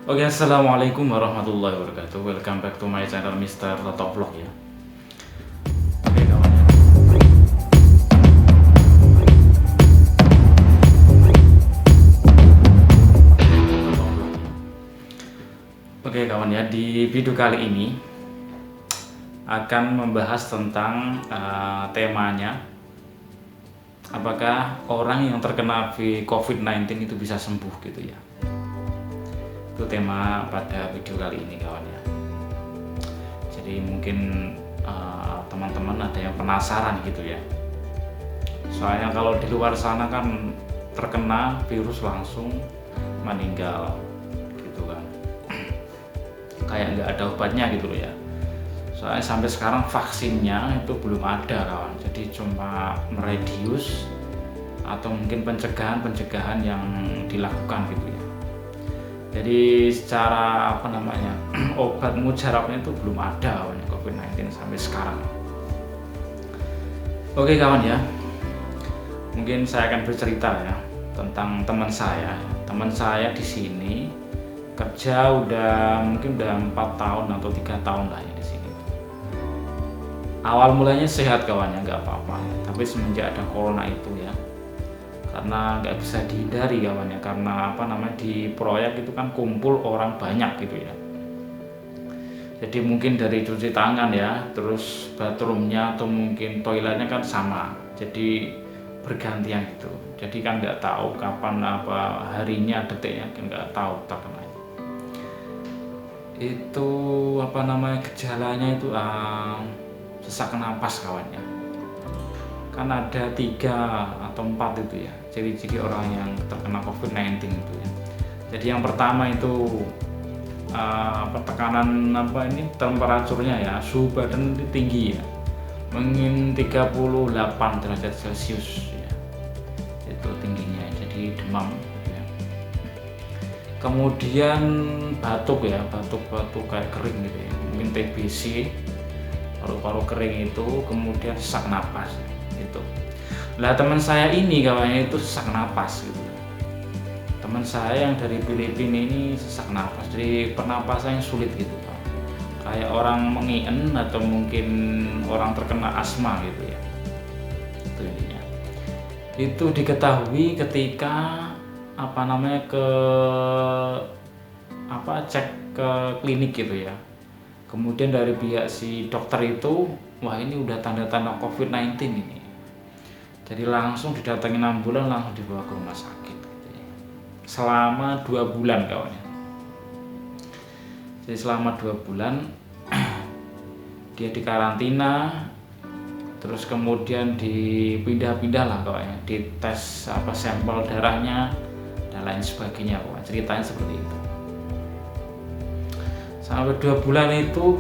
Oke, assalamualaikum warahmatullahi wabarakatuh. Welcome back to my channel Mr. Toto Vlog ya. Oke kawan ya. Oke kawan ya, di video kali ini akan membahas tentang temanya, apakah orang yang terkena COVID-19 itu bisa sembuh gitu ya. Itu tema pada video kali ini kawan ya. Jadi mungkin teman-teman ada yang penasaran gitu ya, soalnya kalau di luar sana kan terkena virus langsung meninggal gitu kan, kayak nggak ada obatnya gitu loh ya. Soalnya sampai sekarang vaksinnya itu belum ada kawan, jadi cuma meredius atau mungkin pencegahan yang dilakukan gitu ya. Jadi secara obat mujarabnya itu belum ada kawan, COVID-19 sampai sekarang. Oke kawan ya, mungkin saya akan bercerita ya tentang teman saya. Teman saya di sini kerja mungkin udah 4 tahun atau 3 tahun lah ya di sini. Awal mulanya sehat kawannya, nggak apa-apa, tapi semenjak ada corona itu ya, karena nggak bisa dihindari kawannya, karena di proyek itu kan kumpul orang banyak gitu ya. Jadi mungkin dari cuci tangan ya, terus bathroomnya atau mungkin toiletnya kan sama, jadi bergantian gitu. Jadi kan nggak tahu kapan harinya, detiknya kan nggak tahu terkena itu. Gejalanya itu sesak napas kawannya. Kan ada 3 atau 4 itu ya ciri-ciri orang yang terkena COVID-19 itu ya. Jadi yang pertama itu tekanan temperaturnya ya, suhu badan tinggi ya, mungkin 38 derajat Celcius ya, itu tingginya, jadi demam ya. Kemudian batuk ya, batuk kayak kering gitu ya, mungkin TBC, paru-paru kering itu. Kemudian sesak napas itu. Lah teman saya ini kawannya itu sesak napas gitu. Teman saya yang dari Filipina ini sesak napas, jadi pernapasannya sulit gitu Pak. Kayak orang mengien atau mungkin orang terkena asma gitu ya. Itu intinya. Itu diketahui ketika cek ke klinik gitu ya. Kemudian dari pihak si dokter itu, wah ini udah tanda-tanda COVID-19 ini. Jadi langsung didatengin ambulan, langsung dibawa ke rumah sakit gitu ya. Selama 2 bulan kawannya. Jadi selama 2 bulan dia dikarantina, terus kemudian dipindah-pindah lah kawannya, dites sampel darahnya dan lain sebagainya kawan. Ceritanya seperti itu. Sampai 2 bulan itu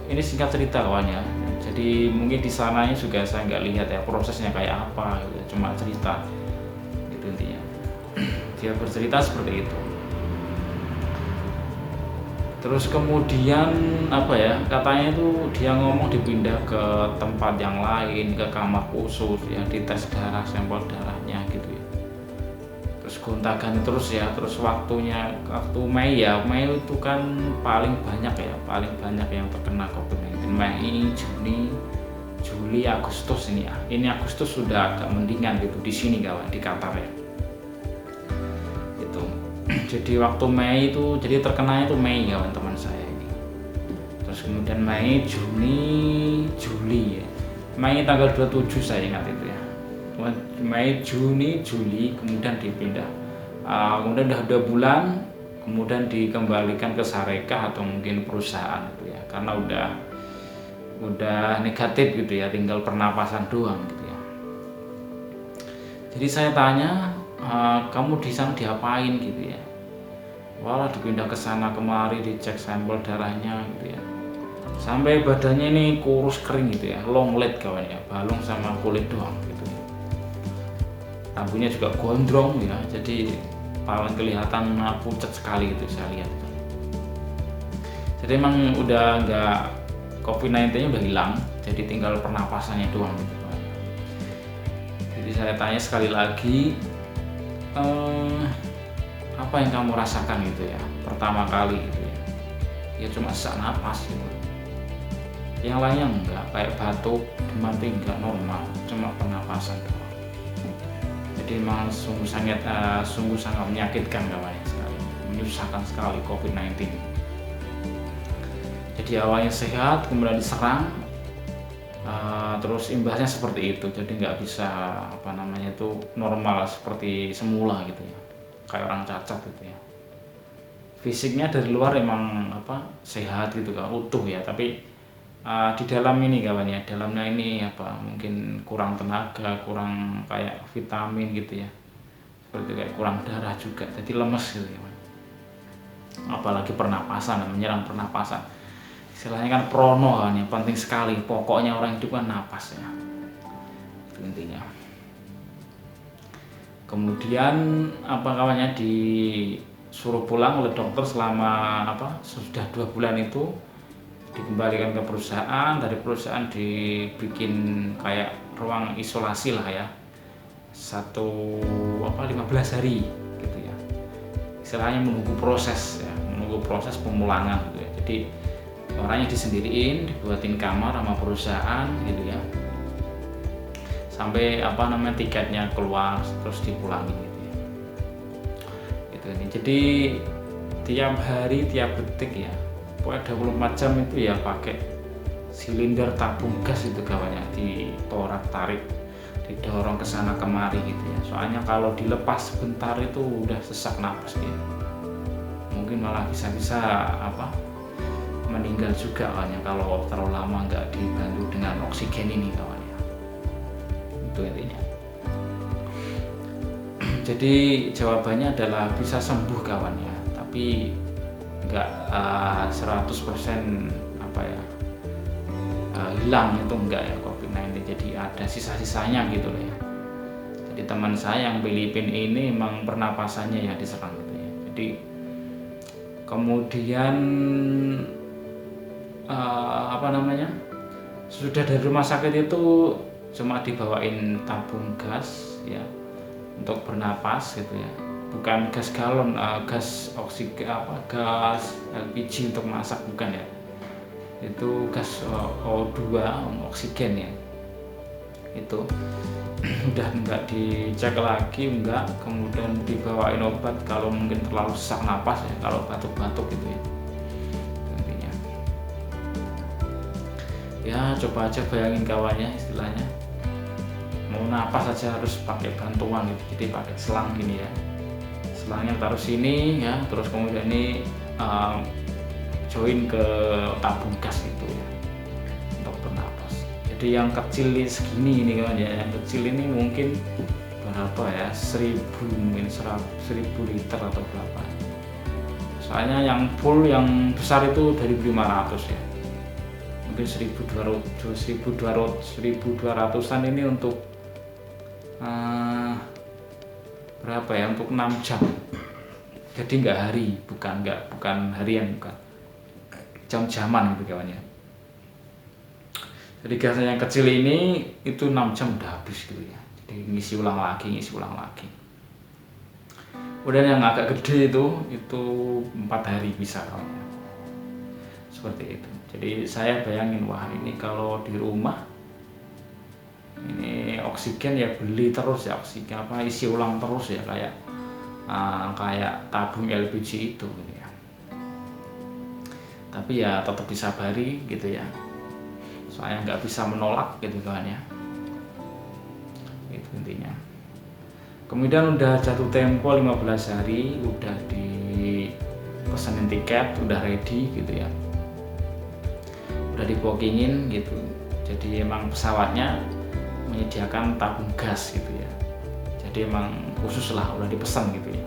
ini singkat cerita kawannya. Jadi mungkin di sananya juga saya nggak lihat ya prosesnya kayak apa gitu. Cuma cerita itu intinya. Dia bercerita seperti itu. Terus kemudian katanya itu dia ngomong dipindah ke tempat yang lain, ke kamar khusus ya, dites darah, sampel darahnya gitu ya. Terus gonta-ganti terus ya, terus waktu Mei itu kan paling banyak yang terkena COVID-19. Mei, Juni, Juli, Agustus ini ya. Ini Agustus sudah agak mendingan gitu di sini kawan, di Qatar ya. Itu. Jadi waktu Mei itu, jadi terkena itu Mei kawan teman saya ini. Terus kemudian Mei, Juni, Juli ya. Mei tanggal 27 saya ingat itu ya. Mei, Juni, Juli, kemudian dipindah. Kemudian udah 2 bulan, kemudian dikembalikan ke Sarekah atau mungkin perusahaan itu ya, karena udah negatif gitu ya, tinggal pernapasan doang gitu ya. Jadi saya tanya, kamu di sana diapain gitu ya? Walah dipindah ke sana kemari, dicek sampel darahnya gitu ya. Sampai badannya ini kurus kering gitu ya, long leg kawan ya, balung sama kulit doang gitu ya. Rambutnya juga gondrong ya, jadi paling kelihatan pucat sekali gitu saya lihat. Jadi emang udah nggak, COVID-19-nya udah hilang, jadi tinggal pernapasannya doang gitu Pak. Jadi saya tanya sekali lagi, apa yang kamu rasakan gitu ya pertama kali gitu ya? Ya cuma sesak napas gitu. Yang lainnya enggak, kayak batuk, demam tinggi enggak normal, cuma pernapasan doang. Jadi memang sungguh sangat menyakitkan kawan sekali, menyusahkan sekali COVID-19. Jadi awalnya sehat, kemudian diserang, terus imbasnya seperti itu. Jadi nggak bisa normal seperti semula gitu ya, kayak orang cacat gitu ya. Fisiknya dari luar emang sehat gitu kan, utuh ya, tapi di dalam ini kawan ya, dalamnya ini mungkin kurang tenaga, kurang kayak vitamin gitu ya, seperti kayak kurang darah juga, jadi lemes gitu ya. Apalagi pernapasan, menyerang pernapasan, istilahnya kan prono kan ya, penting sekali, pokoknya orang hidup kan napas ya, itu intinya. Kemudian kawannya disuruh pulang oleh dokter selama sudah 2 bulan itu, dikembalikan ke perusahaan, dari perusahaan dibikin kayak ruang isolasi lah ya, 15 hari gitu ya, istilahnya menunggu proses pemulangan gitu ya. Jadi orangnya disendiriin, dibuatin kamar sama perusahaan gitu ya, sampai tiketnya keluar terus dipulangin gitu ya. Gitu. Jadi tiap hari, tiap detik ya, pokoknya 24 jam itu ya pakai silinder tabung gas itu kawannya, ditorak-tarik, didorong ke sana kemari gitu ya. Soalnya kalau dilepas sebentar itu udah sesak napas dia. Mungkin malah bisa-bisa meninggal juga kawannya kalau terlalu lama nggak dibantu dengan oksigen ini kawannya. Itu intinya. Jadi jawabannya adalah bisa sembuh kawannya, tapi nggak 100% hilang itu enggak ya COVID-19. Jadi ada sisa-sisanya gitu loh ya. Jadi teman saya yang Filipina ini emang pernapasannya ya diserang gitu ya. Jadi kemudian sudah dari rumah sakit itu cuma dibawain tabung gas ya untuk bernapas gitu ya, bukan gas galon, gas oksigen gas LPG untuk masak, bukan ya, itu gas O2 oksigen ya. Itu udah nggak dicek lagi, enggak, kemudian dibawain obat kalau mungkin terlalu sesak napas ya, kalau batuk-batuk gitu ya. Intinya ya coba aja bayangin kawannya, istilahnya mau napas aja harus pakai bantuan gitu, jadi pakai selang gini ya, selangnya taruh sini ya, terus kemudian ini join ke tabung gas itu ya untuk bernapas. Jadi yang kecil segini ini kawan ya, yang kecil ini mungkin berapa ya, 1000 liter atau berapa. Soalnya yang full, yang besar itu dari 500 ya, mungkin 1200-an ini untuk berapa ya, untuk 6 jam. Jadi nggak hari, bukan harian, bukan jam-jaman gitu kawannya. Jadi gasnya yang kecil ini itu 6 jam udah habis gitu ya. Jadi ngisi ulang lagi. Kemudian yang agak gede itu 4 hari bisa kawannya. Seperti itu. Jadi saya bayangin, wah ini kalau di rumah ini oksigen ya beli terus ya, oksigen isi ulang terus ya, kayak tabung LPG itu gitu ya. Tapi ya tetap disabari gitu ya, soalnya nggak bisa menolak gitu kan ya. Itu intinya. Kemudian udah jatuh tempo 15 hari, udah dipesenin tiket, udah ready gitu ya, udah dibookingin gitu. Jadi emang pesawatnya menyediakan tabung gas gitu ya, jadi emang khusus lah, udah dipesan gitu ya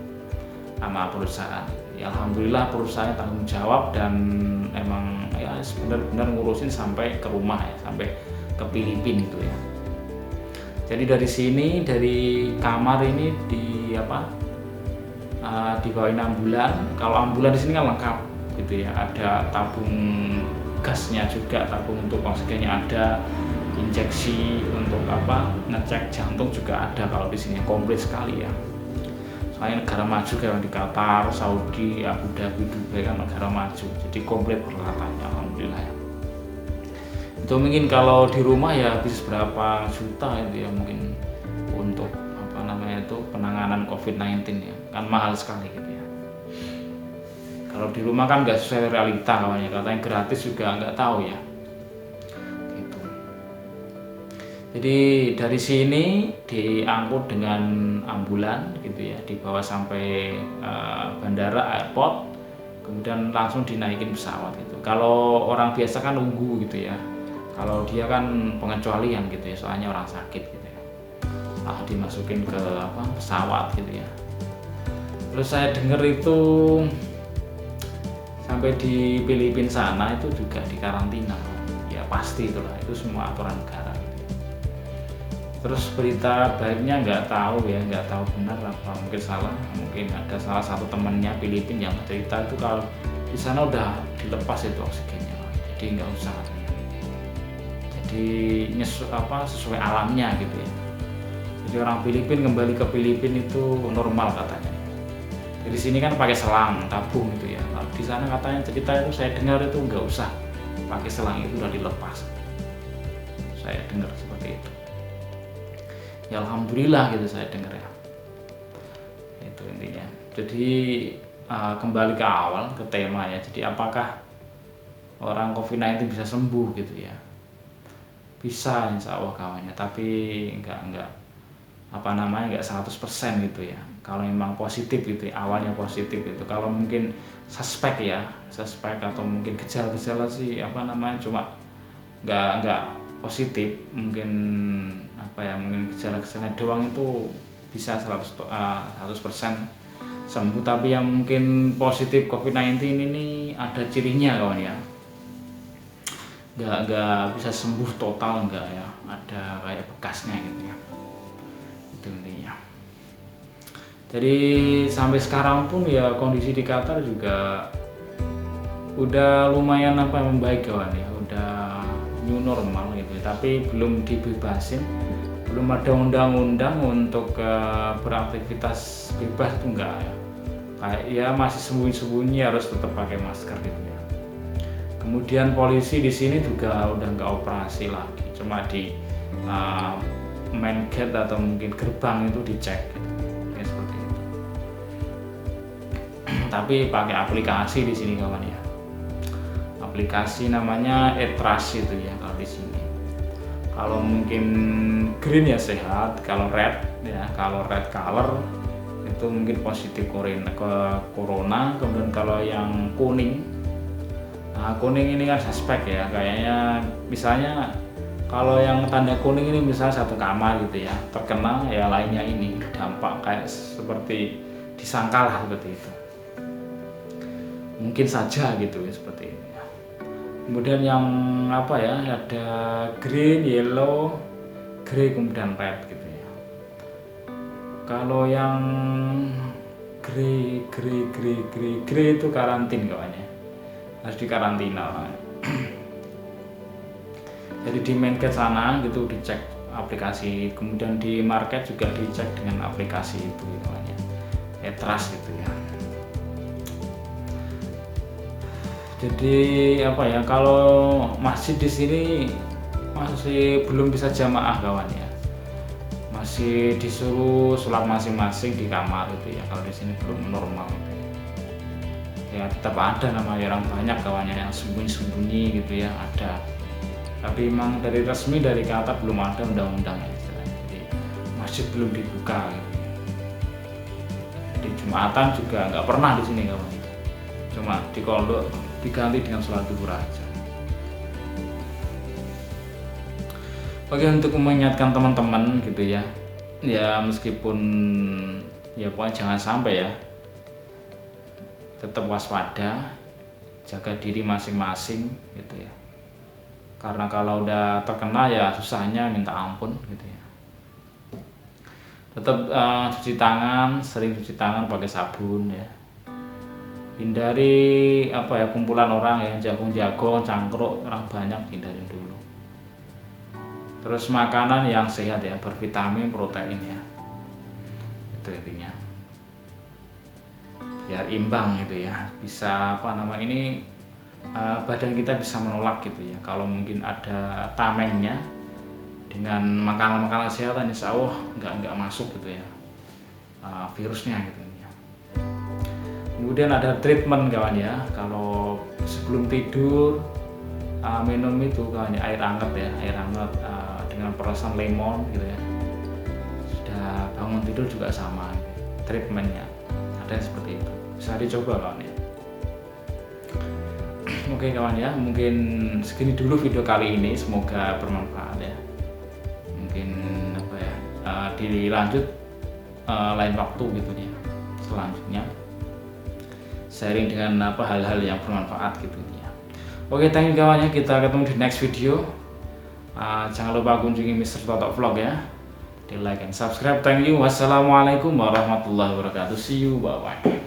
sama perusahaan ya. Alhamdulillah perusahaannya tanggung jawab dan emang ya benar-benar ngurusin sampai ke rumah ya, sampai ke Filipina gitu ya. Jadi dari sini, dari kamar ini dibawain ambulan. Kalau ambulan di sini kan lengkap gitu ya, ada tabung gasnya juga, tabung untuk oksigennya ada, injeksi untuk ngecek jantung juga ada. Kalau di sini komplit sekali ya, Soalnya negara maju kayak di Qatar, Saudi, Abu Dhabi, Dubai kan negara maju, jadi komplit peralatannya, alhamdulillah ya. Itu mungkin kalau di rumah ya habis berapa juta itu ya mungkin untuk apa namanya itu penanganan COVID-19 ya, kan mahal sekali gitu ya. Kalau di rumah kan nggak sesuai realita kawannya, katanya gratis juga nggak tahu ya. Gitu. Jadi dari sini diangkut dengan ambulan gitu ya, dibawa sampai bandara airport, kemudian langsung dinaikin pesawat gitu. Kalau orang biasa kan nunggu gitu ya. Kalau dia kan pengecualian gitu ya, soalnya orang sakit gitu ya. Dimasukin ke pesawat gitu ya. Terus saya dengar itu sampai di Filipina sana itu juga dikarantina. Ya pasti itulah, itu semua aturan negara gitu. Terus berita baiknya nggak tahu ya, nggak tahu benar apa mungkin salah. Mungkin ada salah satu temannya Filipina yang cerita itu kalau di sana udah dilepas itu oksigennya, jadi nggak usah. Jadi sesuai alamnya gitu ya. Jadi orang Filipina kembali ke Filipina itu normal katanya. Jadi sini kan pakai selang tabung gitu ya. Nah, di sana katanya cerita itu saya dengar itu nggak usah pakai selang, itu udah dilepas. Saya dengar seperti itu. Ya alhamdulillah gitu saya dengar ya. Itu intinya. Jadi kembali ke awal ke tema ya. Jadi apakah orang COVID-19 bisa sembuh gitu ya? Bisa insya Allah kawannya, tapi enggak 100% gitu ya. Kalau memang positif gitu ya, awalnya positif gitu. Kalau mungkin suspek atau mungkin gejala-gejala sih cuma enggak positif, mungkin mungkin gejala-gejala doang itu bisa 100% sembuh. Tapi yang mungkin positif COVID-19 ini ada cirinya kawan ya. Nggak bisa sembuh total, enggak ya, ada kayak bekasnya gitu ya, itu intinya. Jadi sampai sekarang pun ya kondisi di Qatar juga udah lumayan membaik kawan ya, udah new normal gitu ya. Tapi belum dibebasin, belum ada undang-undang untuk beraktivitas bebas itu enggak ya, kayak ya masih sembunyi-sembunyi harus tetap pakai masker gitu ya. Kemudian polisi di sini juga udah nggak operasi lagi, cuma di main gate atau mungkin gerbang itu dicek, ya seperti itu. Tapi pakai aplikasi di sini kawan ya, aplikasi namanya ETRAS itu ya kalau di sini. Kalau mungkin green ya sehat, kalau red color itu mungkin positif corona. Kemudian kalau yang kuning. Nah, kuning ini kan suspek ya, kayaknya misalnya kalau yang tanda kuning ini misalnya satu kamar gitu ya, terkena ya lainnya ini dampak kayak seperti disangka lah seperti itu. Mungkin saja gitu ya seperti ini ya. Kemudian yang ada green, yellow, grey, kemudian red gitu ya. Kalau yang grey itu karantin kawannya. Harus dikarantina. Jadi di main gate sana gitu dicek aplikasi, kemudian di market juga dicek dengan aplikasi itu namanya ETRAS gitu ya. Jadi kalau masjid di sini masih belum bisa jamaah kawan ya, masih disuruh sholat masing-masing di kamar gitu ya. Kalau di sini belum normal gitu ya, tetap ada namanya orang banyak kawannya yang sembunyi-sembunyi gitu ya, ada. Tapi memang dari resmi dari Qatar belum ada undang-undang ya, jadi masjid belum dibuka gitu ya. Jadi Jumatan juga nggak pernah di sini kawan, cuma di pondok diganti dengan sholat duhur aja. Oke, untuk mengingatkan teman-teman gitu ya, meskipun ya pokoknya jangan sampai ya, tetap waspada, jaga diri masing-masing gitu ya. Karena kalau udah terkena ya susahnya minta ampun gitu ya. Tetap cuci tangan, sering cuci tangan pakai sabun ya. Hindari kumpulan orang yang jagung-jagung, cangkruk, orang banyak, hindarin dulu. Terus makanan yang sehat ya, bervitamin, protein ya. Itu intinya. biar imbang gitu ya, bisa badan kita bisa menolak gitu ya. Kalau mungkin ada tamengnya, dengan makanan-makanan kesehatan insya Allah nggak masuk gitu ya virusnya gitu ya. Kemudian ada treatment kawan ya, kalau sebelum tidur minum itu kawan ya, air hangat dengan perasan lemon gitu ya. Sudah bangun tidur juga sama treatmentnya, ada yang seperti itu, bisa dicoba kawan ya. Oke kawan ya, mungkin segini dulu video kali ini, semoga bermanfaat ya. Mungkin dilanjut lain waktu gitu ya, selanjutnya sharing dengan hal-hal yang bermanfaat gitu ya. Oke, thank you kawan ya, kita ketemu di next video. Jangan lupa kunjungi Mr. Toto Vlog ya, di like and subscribe. Thank you, wassalamualaikum warahmatullahi wabarakatuh, see you, bye bye.